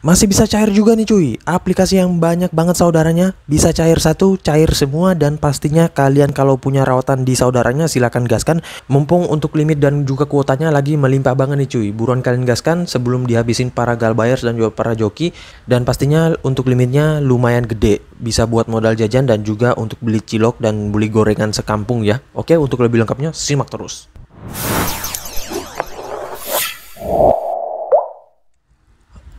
Masih bisa cair juga nih cuy. Aplikasi yang banyak banget saudaranya, bisa cair satu, cair semua, dan pastinya kalian kalau punya rawatan di saudaranya silahkan gaskan. Mumpung untuk limit dan juga kuotanya lagi melimpah banget nih cuy. Buruan kalian gaskan sebelum dihabisin para gal buyers dan juga para joki. Dan pastinya untuk limitnya lumayan gede, bisa buat modal jajan dan juga untuk beli cilok dan beli gorengan sekampung ya. Oke, untuk lebih lengkapnya simak terus.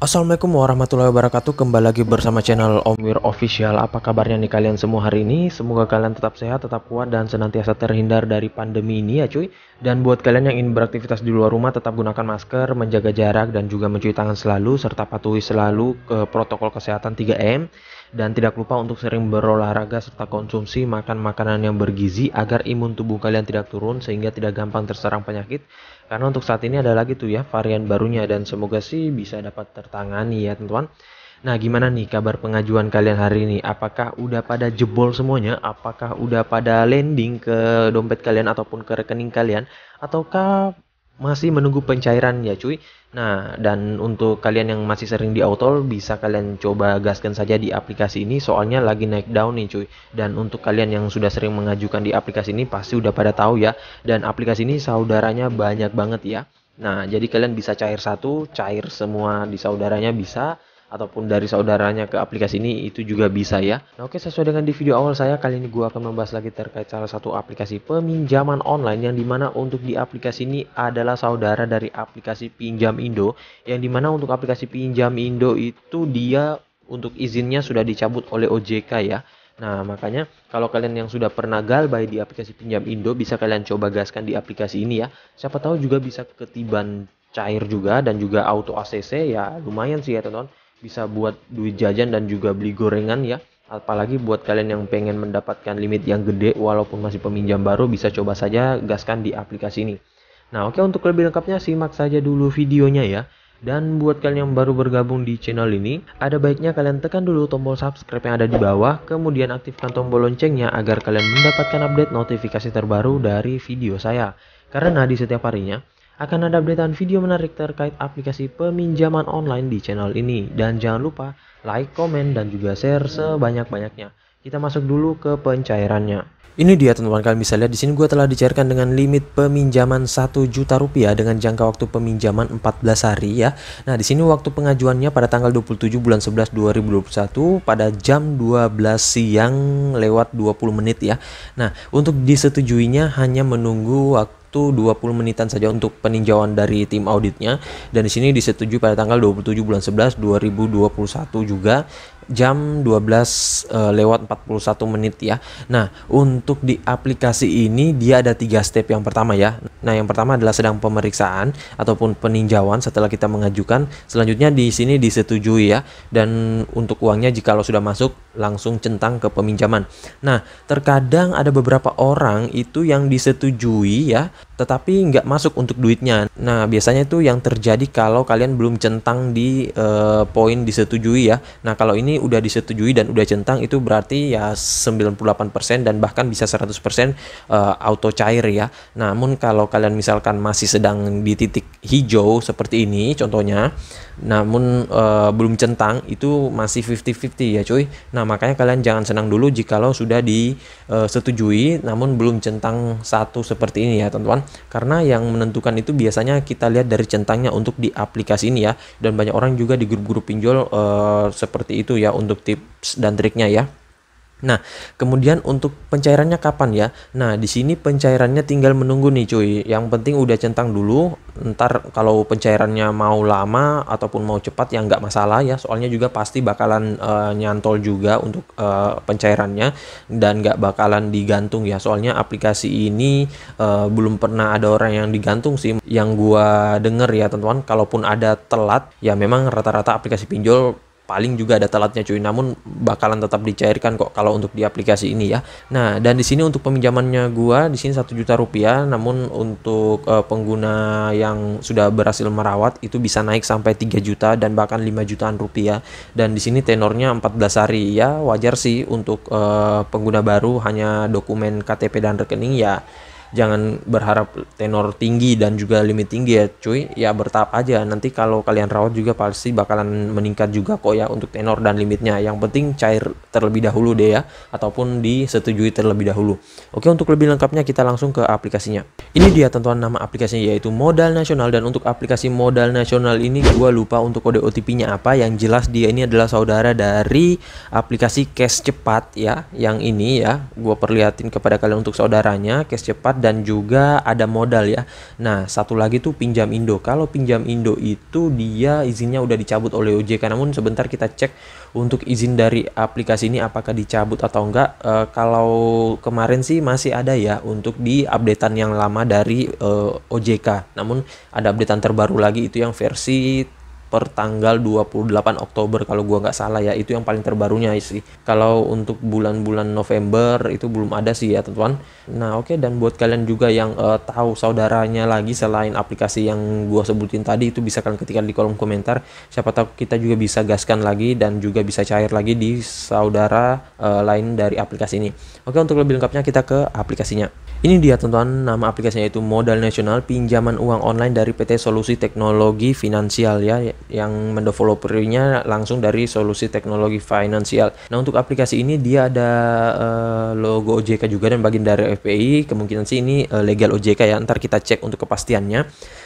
Assalamualaikum warahmatullahi wabarakatuh. Kembali lagi bersama channel Om Wir Official. Apa kabarnya nih kalian semua hari ini? Semoga kalian tetap sehat, tetap kuat, dan senantiasa terhindar dari pandemi ini ya cuy. Dan buat kalian yang ingin beraktivitas di luar rumah, tetap gunakan masker, menjaga jarak, dan juga mencuci tangan selalu, serta patuhi selalu ke protokol kesehatan 3M. Dan tidak lupa untuk sering berolahraga serta konsumsi makan makanan yang bergizi agar imun tubuh kalian tidak turun sehingga tidak gampang terserang penyakit. Karena untuk saat ini ada lagi tuh ya varian barunya, dan semoga sih bisa dapat tertangani ya teman-teman. Nah, gimana nih kabar pengajuan kalian hari ini? Apakah udah pada jebol semuanya? Apakah udah pada landing ke dompet kalian ataupun ke rekening kalian? Ataukah masih menunggu pencairan ya cuy? Nah, dan untuk kalian yang masih sering di autol, bisa kalian coba gaskan saja di aplikasi ini, soalnya lagi naik daun nih cuy. Dan untuk kalian yang sudah sering mengajukan di aplikasi ini pasti udah pada tahu ya. Dan aplikasi ini saudaranya banyak banget ya. Nah, jadi kalian bisa cair satu, cair semua di saudaranya bisa, ataupun dari saudaranya ke aplikasi ini itu juga bisa ya. Nah, oke, sesuai dengan di video awal saya, kali ini gue akan membahas lagi terkait salah satu aplikasi peminjaman online, yang dimana untuk di aplikasi ini adalah saudara dari aplikasi Pinjam Indo, yang dimana untuk aplikasi Pinjam Indo itu dia untuk izinnya sudah dicabut oleh OJK ya. Nah, makanya kalau kalian yang sudah pernah galbay di aplikasi Pinjam Indo, bisa kalian coba gaskan di aplikasi ini ya. Siapa tahu juga bisa ketiban cair juga, dan juga auto ACC ya, lumayan sih ya teman-teman. Bisa buat duit jajan dan juga beli gorengan ya. Apalagi buat kalian yang pengen mendapatkan limit yang gede walaupun masih peminjam baru, bisa coba saja gaskan di aplikasi ini. Nah, oke, untuk lebih lengkapnya simak saja dulu videonya ya. Dan buat kalian yang baru bergabung di channel ini, ada baiknya kalian tekan dulu tombol subscribe yang ada di bawah, kemudian aktifkan tombol loncengnya agar kalian mendapatkan update notifikasi terbaru dari video saya. Karena di setiap harinya akan ada updatean video menarik terkait aplikasi peminjaman online di channel ini. Dan jangan lupa like, komen, dan juga share sebanyak-banyaknya. Kita masuk dulu ke pencairannya. Ini dia teman-teman, kalian bisa lihat di sini gue telah dicairkan dengan limit peminjaman 1 juta rupiah dengan jangka waktu peminjaman 14 hari ya. Nah, di sini waktu pengajuannya pada tanggal 27 bulan 11 2021 pada jam 12 siang lewat 20 menit ya. Nah, untuk disetujuinya hanya menunggu waktu 20 menitan saja untuk peninjauan dari tim auditnya, dan di sini disetujui pada tanggal 27 bulan 11 2021 juga jam 12 lewat 41 menit ya. Nah, untuk di aplikasi ini dia ada 3 step yang pertama ya. Nah, yang pertama adalah sedang pemeriksaan ataupun peninjauan setelah kita mengajukan. Selanjutnya di sini disetujui ya, dan untuk uangnya jikalau sudah masuk langsung centang ke peminjaman. Nah, terkadang ada beberapa orang itu yang disetujui ya, tetapi nggak masuk untuk duitnya. Nah, biasanya itu yang terjadi kalau kalian belum centang di poin disetujui ya. Nah, kalau ini udah disetujui dan udah centang, itu berarti ya 98% dan bahkan bisa 100% auto cair ya. Namun kalau kalian misalkan masih sedang di titik hijau seperti ini contohnya, namun belum centang, itu masih 50-50 ya cuy. Nah, makanya kalian jangan senang dulu jikalau sudah disetujui namun belum centang satu seperti ini ya teman-teman. Karena yang menentukan itu biasanya kita lihat dari centangnya untuk di aplikasi ini ya. Dan banyak orang juga di grup-grup pinjol seperti itu ya untuk tips dan triknya ya. Nah, kemudian untuk pencairannya kapan ya? Nah, di sini pencairannya tinggal menunggu nih cuy. Yang penting udah centang dulu. Ntar kalau pencairannya mau lama ataupun mau cepat ya nggak masalah ya. Soalnya juga pasti bakalan nyantol juga untuk pencairannya, dan nggak bakalan digantung ya. Soalnya aplikasi ini belum pernah ada orang yang digantung sih. Yang gua denger ya teman-teman, kalaupun ada telat ya memang rata-rata aplikasi pinjol paling juga ada telatnya cuy, namun bakalan tetap dicairkan kok kalau untuk di aplikasi ini ya. Nah, dan di sini untuk peminjamannya gua di sini 1 juta rupiah, namun untuk pengguna yang sudah berhasil merawat itu bisa naik sampai 3 juta dan bahkan 5 jutaan rupiah. Dan di sini tenornya 14 hari ya, wajar sih untuk pengguna baru hanya dokumen KTP dan rekening ya. jangan berharap tenor tinggi dan juga limit tinggi ya cuy, ya bertahap aja. Nanti kalau kalian rawat juga pasti bakalan meningkat juga kok ya untuk tenor dan limitnya. Yang penting cair terlebih dahulu deh ya, ataupun disetujui terlebih dahulu. Oke, untuk lebih lengkapnya kita langsung ke aplikasinya. Ini dia teman-teman nama aplikasinya, yaitu Modal Nasional. Dan untuk aplikasi Modal Nasional ini gua lupa untuk kode OTP-nya apa. Yang jelas dia ini adalah saudara dari aplikasi Cash Cepat ya, yang ini ya gua perlihatin kepada kalian untuk saudaranya Cash Cepat, dan juga ada Modal ya. Nah, satu lagi tuh Pinjam Indo. Kalau Pinjam Indo itu dia izinnya udah dicabut oleh OJK, namun sebentar kita cek untuk izin dari aplikasi ini apakah dicabut atau enggak. Kalau kemarin sih masih ada ya untuk di updatean yang lama dari OJK, namun ada updatean terbaru lagi itu yang versi per tanggal 28 Oktober kalau gua nggak salah ya, itu yang paling terbarunya sih. Kalau untuk bulan-bulan November itu belum ada sih ya teman-teman. Nah oke, dan buat kalian juga yang tahu saudaranya lagi selain aplikasi yang gua sebutin tadi, itu bisa kalian ketikkan di kolom komentar. Siapa tahu kita juga bisa gaskan lagi dan juga bisa cair lagi di saudara lain dari aplikasi ini. Oke, untuk lebih lengkapnya kita ke aplikasinya. Ini dia teman-teman, nama aplikasinya itu Modal Nasional, pinjaman uang online dari PT Solusi Teknologi Finansial ya, yang mendeveloperinya langsung dari Solusi Teknologi Finansial. Nah, untuk aplikasi ini dia ada logo OJK juga dan bagian dari FPI. Kemungkinan sih ini legal OJK ya, ntar kita cek untuk kepastiannya.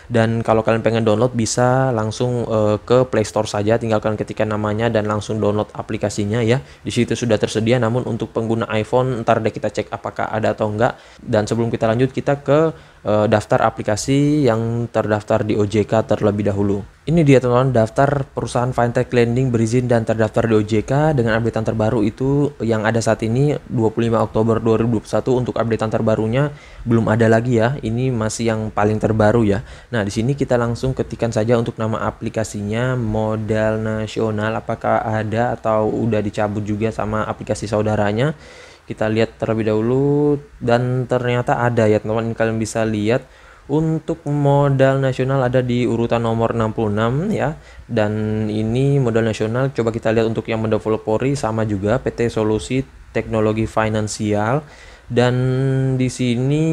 Dan kalau kalian pengen download bisa langsung ke Play Store saja, tinggal kalian ketikkan namanya dan langsung download aplikasinya ya. Di situ sudah tersedia, namun untuk pengguna iPhone ntar deh kita cek apakah ada atau enggak. Dan sebelum kita lanjut, kita ke daftar aplikasi yang terdaftar di OJK terlebih dahulu. Ini dia teman-teman, daftar perusahaan fintech lending berizin dan terdaftar di OJK dengan updatean terbaru itu yang ada saat ini 25 Oktober 2021. Untuk updatean terbarunya belum ada lagi ya. Ini masih yang paling terbaru ya. Nah, di sini kita langsung ketikkan saja untuk nama aplikasinya Modal Nasional, apakah ada atau udah dicabut juga sama aplikasi saudaranya. Kita lihat terlebih dahulu, dan ternyata ada ya teman-teman. Ini kalian bisa lihat untuk Modal Nasional ada di urutan nomor 66 ya. Dan ini Modal Nasional, coba kita lihat untuk yang mendeveloperi sama juga PT Solusi Teknologi Finansial. Dan di sini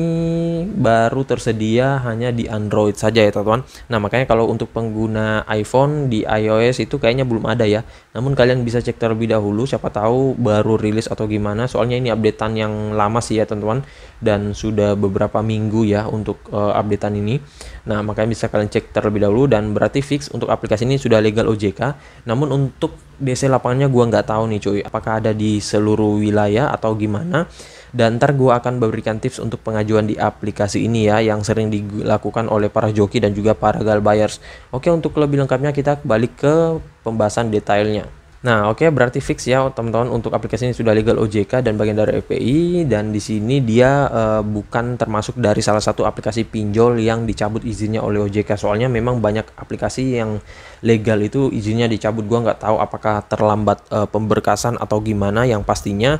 baru tersedia hanya di Android saja ya teman-teman. Nah, makanya kalau untuk pengguna iPhone di iOS itu kayaknya belum ada ya. Namun kalian bisa cek terlebih dahulu, siapa tahu baru rilis atau gimana. Soalnya ini updatean yang lama sih ya teman-teman, dan sudah beberapa minggu ya untuk updatean ini. Nah, makanya bisa kalian cek terlebih dahulu, dan berarti fix untuk aplikasi ini sudah legal OJK. Namun untuk DC lapangannya gua nggak tahu nih cuy, apakah ada di seluruh wilayah atau gimana. Dan ntar gue akan memberikan tips untuk pengajuan di aplikasi ini ya, yang sering dilakukan oleh para joki dan juga para gal buyers. Oke, untuk lebih lengkapnya kita balik ke pembahasan detailnya. Nah, oke, berarti fix ya teman-teman, untuk aplikasi ini sudah legal OJK dan bagian dari FPI, dan di sini dia bukan termasuk dari salah satu aplikasi pinjol yang dicabut izinnya oleh OJK. Soalnya memang banyak aplikasi yang legal itu izinnya dicabut. Gua nggak tahu apakah terlambat pemberkasan atau gimana. Yang pastinya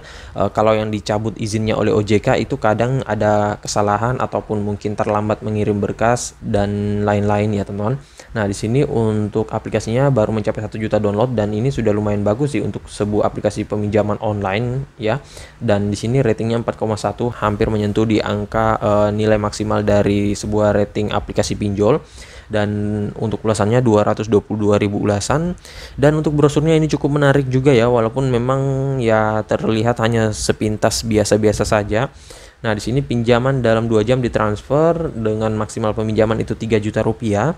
kalau yang dicabut izinnya oleh OJK itu kadang ada kesalahan ataupun mungkin terlambat mengirim berkas dan lain-lain ya teman-teman. Nah, di sini untuk aplikasinya baru mencapai 1 juta download, dan ini sudah lumayan bagus sih untuk sebuah aplikasi peminjaman online ya. Dan di sini ratingnya 4,1, hampir menyentuh di angka nilai maksimal dari sebuah rating aplikasi pinjol. Dan untuk ulasannya 222.000 ulasan, dan untuk brosurnya ini cukup menarik juga ya, walaupun memang ya terlihat hanya sepintas biasa-biasa saja. Nah, di sini pinjaman dalam 2 jam ditransfer dengan maksimal peminjaman itu 3 juta rupiah.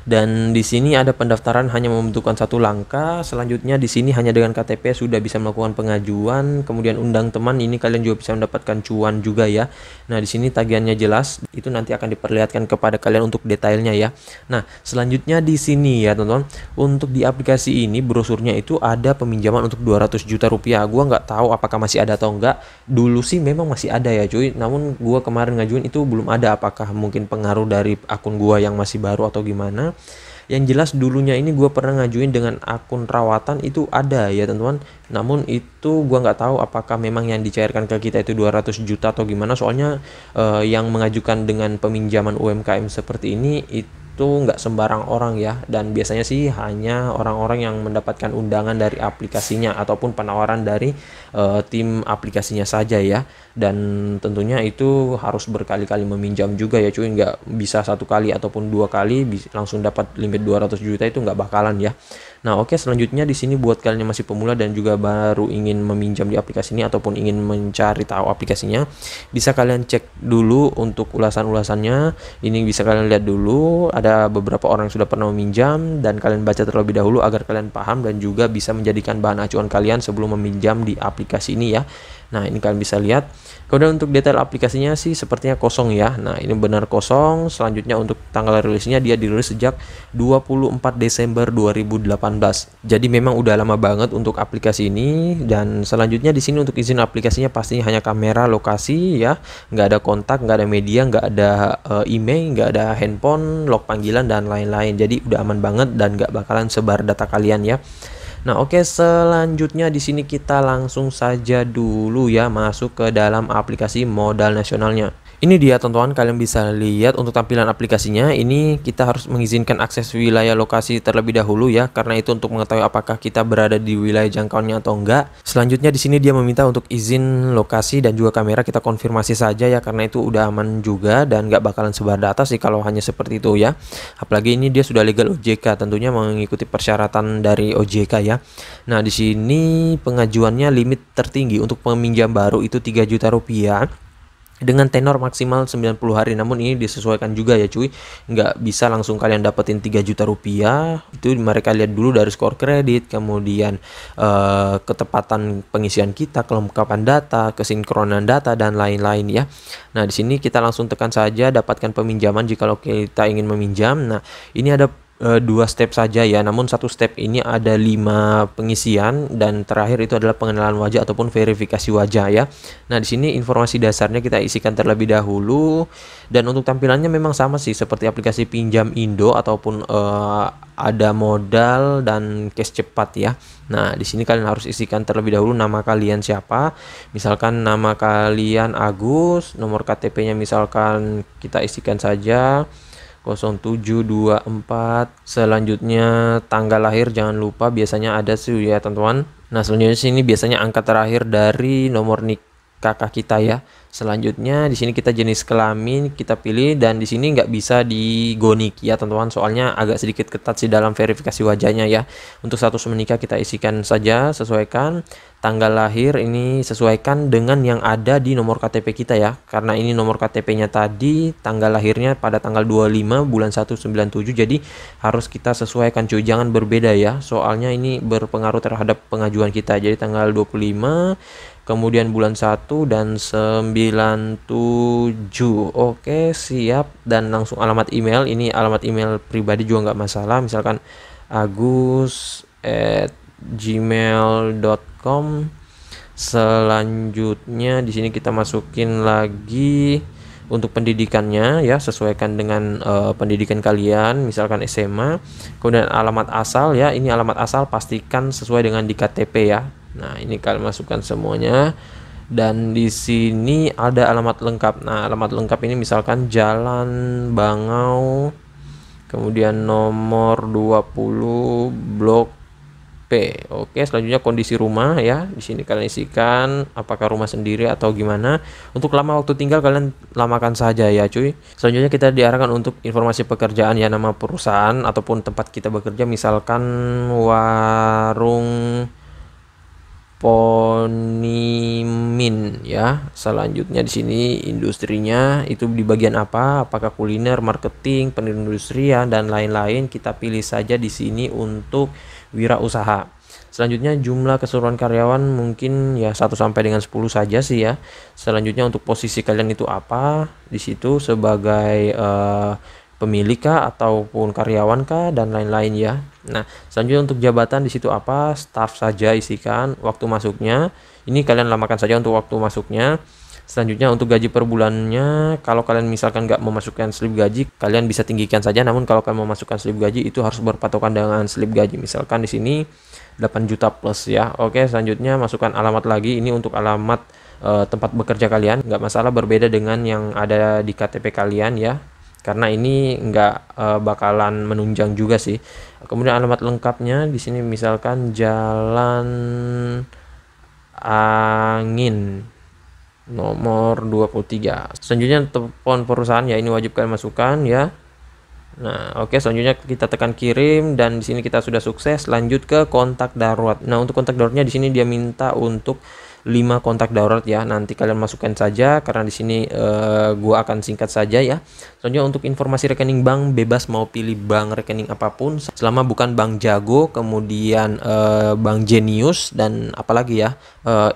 Dan di sini ada pendaftaran hanya membutuhkan 1 langkah. Selanjutnya di sini hanya dengan KTP sudah bisa melakukan pengajuan. Kemudian undang teman, ini kalian juga bisa mendapatkan cuan juga ya. Nah, di sini tagihannya jelas, itu nanti akan diperlihatkan kepada kalian untuk detailnya ya. Nah, selanjutnya di sini ya teman-teman, untuk di aplikasi ini brosurnya itu ada peminjaman untuk 200 juta rupiah. Gua nggak tahu apakah masih ada atau enggak. Dulu sih memang masih ada ya cuy, namun gua kemarin ngajuin itu belum ada. Apakah mungkin pengaruh dari akun gua yang masih baru atau gimana? Yang jelas dulunya ini gue pernah ngajuin dengan akun rawatan, itu ada ya teman-teman. Namun itu gue nggak tahu apakah memang yang dicairkan ke kita itu 200 juta atau gimana. Soalnya yang mengajukan dengan peminjaman UMKM seperti ini itu itu nggak sembarang orang ya, dan biasanya sih hanya orang-orang yang mendapatkan undangan dari aplikasinya ataupun penawaran dari tim aplikasinya saja ya. Dan tentunya itu harus berkali-kali meminjam juga ya cuy, nggak bisa satu kali ataupun dua kali langsung dapat limit 200 juta, itu nggak bakalan ya. Nah oke, selanjutnya di sini buat kalian yang masih pemula dan juga baru ingin meminjam di aplikasi ini ataupun ingin mencari tahu aplikasinya, bisa kalian cek dulu untuk ulasan-ulasannya. Ini bisa kalian lihat dulu, ada beberapa orang yang sudah pernah meminjam dan kalian baca terlebih dahulu agar kalian paham dan juga bisa menjadikan bahan acuan kalian sebelum meminjam di aplikasi ini ya. Nah ini kalian bisa lihat. Kemudian untuk detail aplikasinya sih sepertinya kosong ya. Nah ini benar kosong. Selanjutnya untuk tanggal rilisnya, dia dirilis sejak 24 Desember 2018. Jadi memang udah lama banget untuk aplikasi ini. Dan selanjutnya di sini untuk izin aplikasinya pastinya hanya kamera, lokasi ya, nggak ada kontak, nggak ada media, nggak ada email, nggak ada handphone, log panggilan dan lain-lain. Jadi udah aman banget dan nggak bakalan sebar data kalian ya. Nah oke, selanjutnya di sini kita langsung saja dulu ya masuk ke dalam aplikasi modal nasionalnya. Ini dia teman-teman, kalian bisa lihat untuk tampilan aplikasinya. Ini kita harus mengizinkan akses wilayah lokasi terlebih dahulu ya, karena itu untuk mengetahui apakah kita berada di wilayah jangkauannya atau enggak. Selanjutnya di sini dia meminta untuk izin lokasi dan juga kamera, kita konfirmasi saja ya, karena itu udah aman juga dan nggak bakalan sebar data sih kalau hanya seperti itu ya. Apalagi ini dia sudah legal OJK, tentunya mengikuti persyaratan dari OJK ya. Nah di sini pengajuannya limit tertinggi untuk peminjam baru itu 3 juta rupiah dengan tenor maksimal 90 hari. Namun ini disesuaikan juga ya cuy, nggak bisa langsung kalian dapetin 3 juta rupiah. Itu mereka lihat dulu dari skor kredit, kemudian ketepatan pengisian kita, kelengkapan data, kesinkronan data dan lain-lain ya. Nah di sini kita langsung tekan saja dapatkan peminjaman jikalau kita ingin meminjam. Nah ini ada 2 step saja ya, namun satu step ini ada 5 pengisian dan terakhir itu adalah pengenalan wajah ataupun verifikasi wajah ya. Nah di sini informasi dasarnya kita isikan terlebih dahulu, dan untuk tampilannya memang sama sih seperti aplikasi pinjam Indo ataupun ada modal dan cash cepat ya. Nah di sini kalian harus isikan terlebih dahulu nama kalian siapa, misalkan nama kalian Agus, nomor KTP-nya misalkan kita isikan saja 0724. Selanjutnya tanggal lahir jangan lupa, biasanya ada sih ya teman-teman. Nah selanjutnya sini biasanya angka terakhir dari nomor nik kakak kita ya. Selanjutnya di sini kita jenis kelamin kita pilih, dan di sini nggak bisa digonik ya teman-teman, soalnya agak sedikit ketat sih dalam verifikasi wajahnya ya. Untuk status menikah kita isikan saja, sesuaikan. Tanggal lahir ini sesuaikan dengan yang ada di nomor KTP kita ya, karena ini nomor KTP-nya tadi tanggal lahirnya pada tanggal 25 bulan 197, jadi harus kita sesuaikan cuy, jangan berbeda ya, soalnya ini berpengaruh terhadap pengajuan kita. Jadi tanggal 25 kemudian bulan 1 dan 97. Oke siap, dan langsung alamat email, ini alamat email pribadi juga nggak masalah, misalkan agus@gmail.com. Selanjutnya di sini kita masukin lagi untuk pendidikannya ya, sesuaikan dengan pendidikan kalian, misalkan SMA. Kemudian alamat asal ya, ini alamat asal pastikan sesuai dengan di KTP ya. Nah ini kalian masukkan semuanya, dan di sini ada alamat lengkap. Nah alamat lengkap ini misalkan Jalan Bangau, kemudian nomor 20 Blok P. Oke, selanjutnya kondisi rumah ya. Di sini kalian isikan apakah rumah sendiri atau gimana. Untuk lama waktu tinggal kalian lamakan saja ya cuy. Selanjutnya kita diarahkan untuk informasi pekerjaan ya, nama perusahaan ataupun tempat kita bekerja, misalkan warung Ponimin ya. Selanjutnya di sini industrinya itu di bagian apa? Apakah kuliner, marketing, perindustrian dan lain-lain. Kita pilih saja di sini untuk wirausaha. Selanjutnya jumlah keseluruhan karyawan mungkin ya 1 sampai dengan 10 saja sih ya. Selanjutnya untuk posisi kalian itu apa? Di situ sebagai pemilik kah ataupun karyawan kah dan lain-lain ya. Nah, selanjutnya untuk jabatan di situ apa? Staff saja isikan. Waktu masuknya ini kalian lamakan saja untuk waktu masuknya. Selanjutnya untuk gaji per bulannya, kalau kalian misalkan nggak memasukkan slip gaji, kalian bisa tinggikan saja. Namun kalau kalian memasukkan slip gaji itu harus berpatokan dengan slip gaji. Misalkan di sini 8 juta plus ya. Oke, selanjutnya masukkan alamat lagi. Ini untuk alamat tempat bekerja kalian, nggak masalah, berbeda dengan yang ada di KTP kalian ya. karena ini nggak bakalan menunjang juga sih. Kemudian alamat lengkapnya di sini misalkan Jalan Angin nomor 23. Selanjutnya telepon perusahaan ya, ini wajib kalian masukkan ya. Nah, oke, selanjutnya kita tekan kirim dan di sini kita sudah sukses. Lanjut ke kontak darurat. Nah, untuk kontak daruratnya di sini dia minta untuk 5 kontak darurat ya. Nanti kalian masukkan saja karena di sini gua akan singkat saja ya. Selanjutnya untuk informasi rekening bank, bebas mau pilih bank rekening apapun selama bukan Bank Jago, kemudian Bank Jenius dan apalagi ya.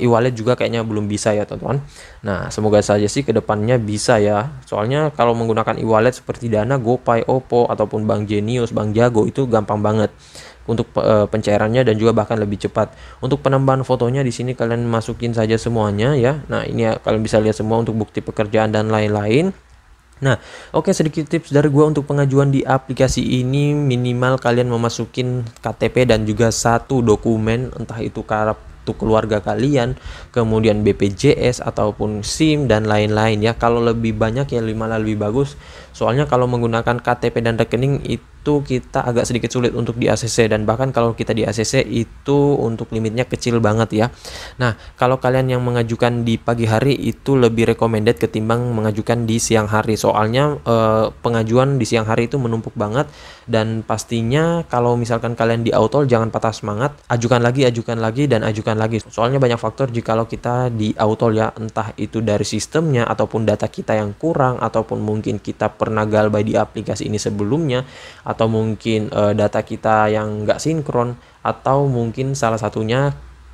E-wallet juga kayaknya belum bisa ya, teman-teman. Nah, semoga saja sih kedepannya bisa ya. Soalnya kalau menggunakan e-wallet seperti Dana, GoPay, Oppo ataupun Bank Jenius, Bank Jago itu gampang banget untuk pencairannya dan juga bahkan lebih cepat. Untuk penambahan fotonya di sini kalian masukin saja semuanya ya. Nah, ini ya, kalian bisa lihat semua untuk bukti pekerjaan dan lain-lain. Nah, oke, sedikit tips dari gua untuk pengajuan di aplikasi ini, minimal kalian memasukin KTP dan juga satu dokumen, entah itu kartu keluarga kalian, kemudian BPJS ataupun SIM dan lain-lain ya. Kalau lebih banyak ya malah lebih bagus. Soalnya kalau menggunakan KTP dan rekening itu kita agak sedikit sulit untuk di ACC, dan bahkan kalau kita di ACC itu untuk limitnya kecil banget ya. Nah, kalau kalian yang mengajukan di pagi hari itu lebih recommended ketimbang mengajukan di siang hari. Soalnya pengajuan di siang hari itu menumpuk banget, dan pastinya kalau misalkan kalian di autol jangan patah semangat, ajukan lagi dan ajukan lagi. Soalnya banyak faktor jikalau kita di autol ya, entah itu dari sistemnya ataupun data kita yang kurang, ataupun mungkin kita pernah galbay di aplikasi ini sebelumnya, atau mungkin data kita yang nggak sinkron, atau mungkin salah satunya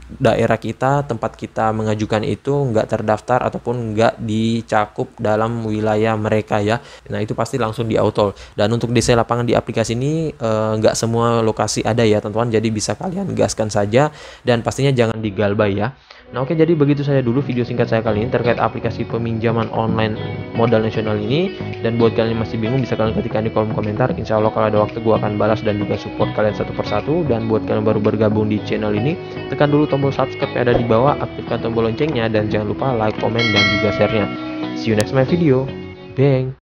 daerah kita, tempat kita mengajukan itu nggak terdaftar ataupun nggak dicakup dalam wilayah mereka ya. Nah, itu pasti langsung di autol. Dan untuk DC lapangan di aplikasi ini nggak semua lokasi ada ya, teman-teman. Jadi bisa kalian gaskan saja dan pastinya jangan digalbay ya. Nah, oke, jadi begitu saja dulu video singkat saya kali ini terkait aplikasi peminjaman online modal nasional ini. Dan buat kalian yang masih bingung bisa kalian ketikkan di kolom komentar. Insya Allah kalau ada waktu gue akan balas dan juga support kalian satu persatu. Dan buat kalian baru bergabung di channel ini, tekan dulu tombol subscribe yang ada di bawah, aktifkan tombol loncengnya, dan jangan lupa like, komen, dan juga share-nya. See you next my video. Bang.